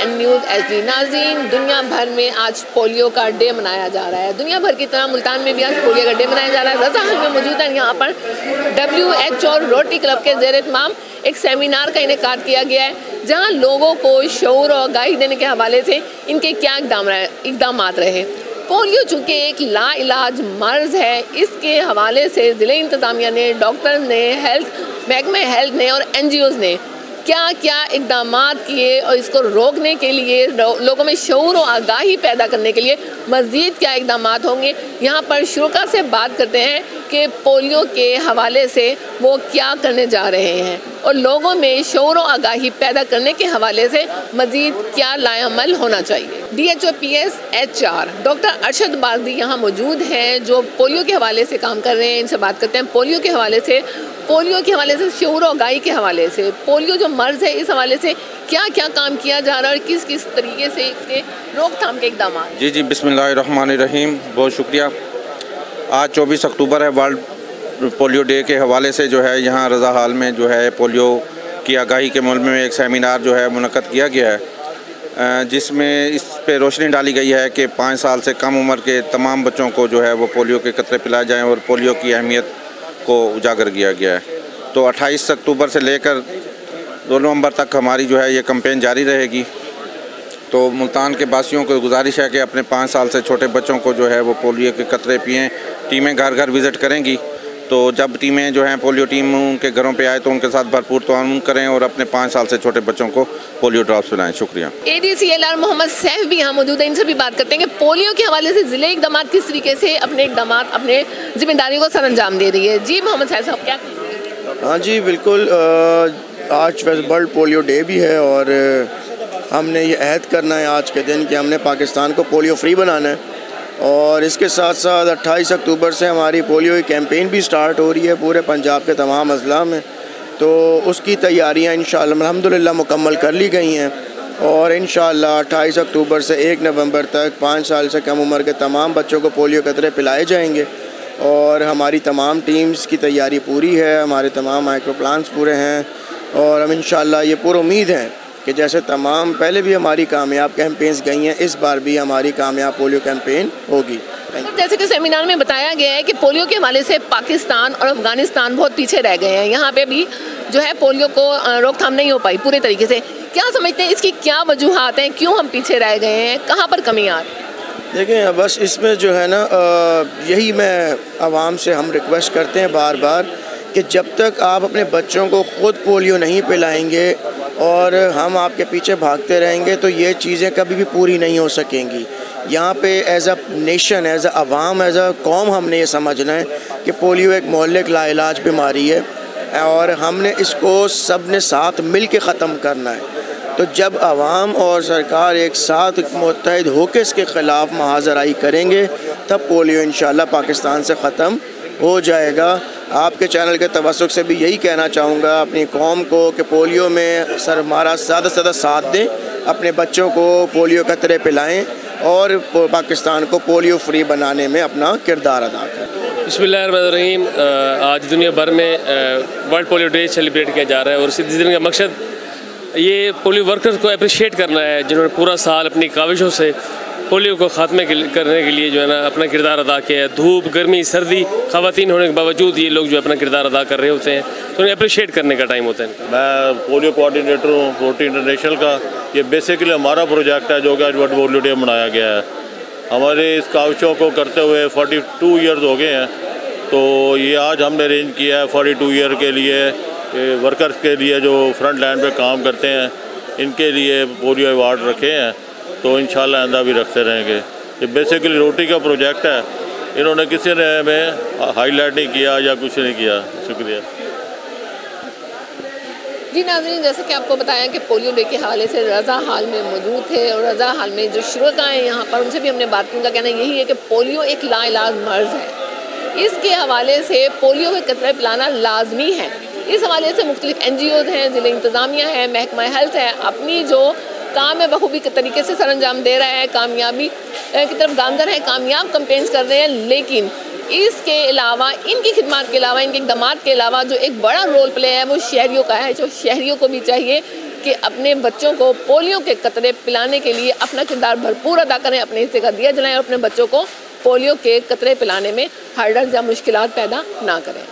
News HD नाज़रीन, दुनिया भर में आज पोलियो का डे मनाया जा रहा है। दुनिया भर की तरह मुल्तान में भी आज पोलियो का डे मनाया जा रहा है। रज़ा हाल में मौजूद है यहाँ पर WHO और रोटरी क्लब के ज़ेर-ए-इत्माम एक सेमिनार का इनेकाद किया गया है, जहाँ लोगों को शऊर और आगाही देने के हवाले से इनके क्या इक़दामात रहे। पोलियो चूँकि एक लाइलाज मर्ज़ है, इसके हवाले से ज़िले इंतज़ामिया ने, डॉक्टर ने, महकमे हेल्थ ने और NGOज़ ने क्या क्या इक़दामात किए और इसको रोकने के लिए, लोगों में शऊर और आगाही पैदा करने के लिए मज़ीद क्या इक़दामात होंगे। यहाँ पर शुरा से बात करते हैं कि पोलियो के हवाले से वो क्या करने जा रहे हैं और लोगों में शऊर और आगाही पैदा करने के हवाले से मज़ीद क्या लाएअमल होना चाहिए। DHOPS HR डॉक्टर अरशद बाज़दी यहाँ मौजूद हैं, जो पोलियो के हवाले से काम कर रहे हैं। इनसे बात करते हैं पोलियो के हवाले से, शऊर और आगाही के हवाले से, पोलियो जो मर्ज़ है इस हवाले से क्या क्या काम किया जा रहा है और किस किस तरीके से इसके रोकथाम के इक़दाम। जी बिस्मिल्लाहिर्रहमानिर्रहीम, बहुत शुक्रिया। आज 24 अक्टूबर है, वर्ल्ड पोलियो डे के हवाले से जो है यहाँ रज़ा हाल में जो है पोलियो की आगाही के मामले में एक सेमिनार जो है मुनक़्क़द किया गया है, जिसमें इस पे रोशनी डाली गई है कि 5 साल से कम उम्र के तमाम बच्चों को जो है वो पोलियो के कतरे पिलाए जाएँ और पोलियो की अहमियत को उजागर किया गया है। तो 28 अक्टूबर से लेकर 2 नवंबर तक हमारी जो है ये कैंपेन जारी रहेगी। तो मुल्तान के वासियों को गुजारिश है कि अपने 5 साल से छोटे बच्चों को जो है वो पोलियो के कतरे पिएँ। टीमें घर घर विज़िट करेंगी, तो जब टीमें जो हैं पोलियो टीम उनके घरों पे आए तो उनके साथ भरपूर ताउन करें और अपने 5 साल से छोटे बच्चों को पोलियो ड्रॉप्स पिलाएं। शुक्रिया। ADCLR मोहम्मद सैफ भी यहाँ मौजूद है, इनसे भी बात करते हैं कि पोलियो के हवाले से ज़िले इक़दामात किस तरीके से अपने जिम्मेदारियों को सर अंजाम दे रही है। जी मोहम्मद सैफ साहब क्या कहेंगे? हाँ जी बिल्कुल, आज वर्ल्ड पोलियो डे भी है और हमने ये अहद करना है आज के दिन कि हमने पाकिस्तान को पोलियो फ्री बनाना है। और इसके साथ साथ 28 अक्टूबर से हमारी पोलियो की कैंपेन भी स्टार्ट हो रही है पूरे पंजाब के तमाम अजला में। तो उसकी तैयारियां इंशाअल्लाह अल्हम्दुलिल्लाह मुकम्मल कर ली गई हैं और इंशाअल्लाह 28 अक्टूबर से 1 नवंबर तक 5 साल से कम उम्र के तमाम बच्चों को पोलियो कतरे पिलाए जाएंगे। और हमारी तमाम टीम्स की तैयारी पूरी है, हमारे तमाम माइक्रो प्लान्स पूरे हैं और हम इंशाअल्लाह ये पूरी उम्मीद है कि जैसे तमाम पहले भी हमारी कामयाब कैंपेन्स गई हैं, इस बार भी हमारी कामयाब पोलियो कैंपेन होगी। जैसे कि सेमिनार में बताया गया है कि पोलियो के हवाले से पाकिस्तान और अफगानिस्तान बहुत पीछे रह गए हैं, यहाँ पे भी जो है पोलियो को रोकथाम नहीं हो पाई पूरे तरीके से। क्या समझते हैं इसकी क्या वजूहात हैं, क्यों हम पीछे रह गए हैं, कहाँ पर कमी आ रही है? देखें, बस इसमें जो है ना, यही मैं आवाम से हम रिक्वेस्ट करते हैं बार बार कि जब तक आप अपने बच्चों को ख़ुद पोलियो नहीं पिलाएंगे और हम आपके पीछे भागते रहेंगे तो ये चीज़ें कभी भी पूरी नहीं हो सकेंगी। यहाँ पे as a nation, as a Awam, as a कौम हमने ये समझना है कि पोलियो एक मोहल्लिक लाइलाज बीमारी है और हमने इसको सब ने साथ मिल के ख़त्म करना है। तो जब आवाम और सरकार एक साथ मुत्तहिद होकर इसके ख़िलाफ़ महाजराई करेंगे तब पोलियो इंशाअल्लाह पाकिस्तान से ख़त्म हो जाएगा। आपके चैनल के तवस्सुक से भी यही कहना चाहूँगा अपनी कौम को कि पोलियो में सर हमारा ज़्यादा से ज़्यादा साथ दें, अपने बच्चों को पोलियो कतरे पिलाएं और पाकिस्तान को पोलियो फ्री बनाने में अपना किरदार अदा करें। बिस्मिल्लाहिर्रहमानिर्रहीम, आज दुनिया भर में वर्ल्ड पोलियो डे सेलिब्रेट किया जा रहा है और इस दिन का मकसद ये पोलियो वर्कर्स को अप्रिशिएट करना है, जिन्होंने पूरा साल अपनी काविशों से पोलियो को ख़ात्मे करने के लिए जो है ना अपना किरदार अदा किया है। धूप, गर्मी, सर्दी, ख़वातीन होने के बावजूद ये लोग जो अपना किरदार अदा कर रहे होते हैं, तो उन्हें अप्रिशिएट करने का टाइम होता है। मैं पोलियो कोऑर्डिनेटर हूँ रोटरी इंटरनेशनल का। ये बेसिकली हमारा प्रोजेक्ट है जो कि आज वर्ल्ड पोलियो डे मनाया गया है। हमारे इस काविशों को करते हुए 42 ईयर्स हो गए हैं। तो ये आज हमने अरेंज किया है 42 ईयर के लिए वर्कर्स के लिए जो फ्रंट लाइन पे काम करते हैं, इनके लिए पोलियो अवार्ड रखे हैं। तो इंशाल्लाह आइंदा भी रखते रहेंगे। ये बेसिकली रोटरी का प्रोजेक्ट है, इन्होंने किसी ने हमें हाईलाइट नहीं किया या कुछ नहीं किया। शुक्रिया। जी नाज़रीन, जैसे कि आपको बताया कि पोलियो डे के हवाले से रज़ा हाल में मौजूद थे और रज़ा हाल में जो शुरा हैं यहाँ पर, उनसे भी हमने बात की। उनका कहना यही है कि पोलियो एक लाइलाज मर्ज़ है, इसके हवाले से पोलियो के कतरे पिलाना लाजमी है। इस हवाले से मुख्तलिफ NGOज़ हैं, ज़िले इंतज़ामिया है, महकमा हेल्थ है, अपनी जो काम है बखूबी के तरीके से सर अंजाम दे रहा है, कामयाबी की तरफ गामजन है, कामयाब कैंपेन्स कर रहे हैं। लेकिन इसके अलावा, इनकी खिदमत के अलावा, इनके इक़दामात के अलावा जो एक बड़ा रोल प्ले है वो शहरियों का है। जो शहरियों को भी चाहिए कि अपने बच्चों को पोलियो के कतरे पिलाने के लिए अपना किरदार भरपूर अदा करें, अपने हिस्से का दिया जलाएं और अपने बच्चों को पोलियो के कतरे पिलाने में हर्डल या मुश्किलात पैदा ना करें।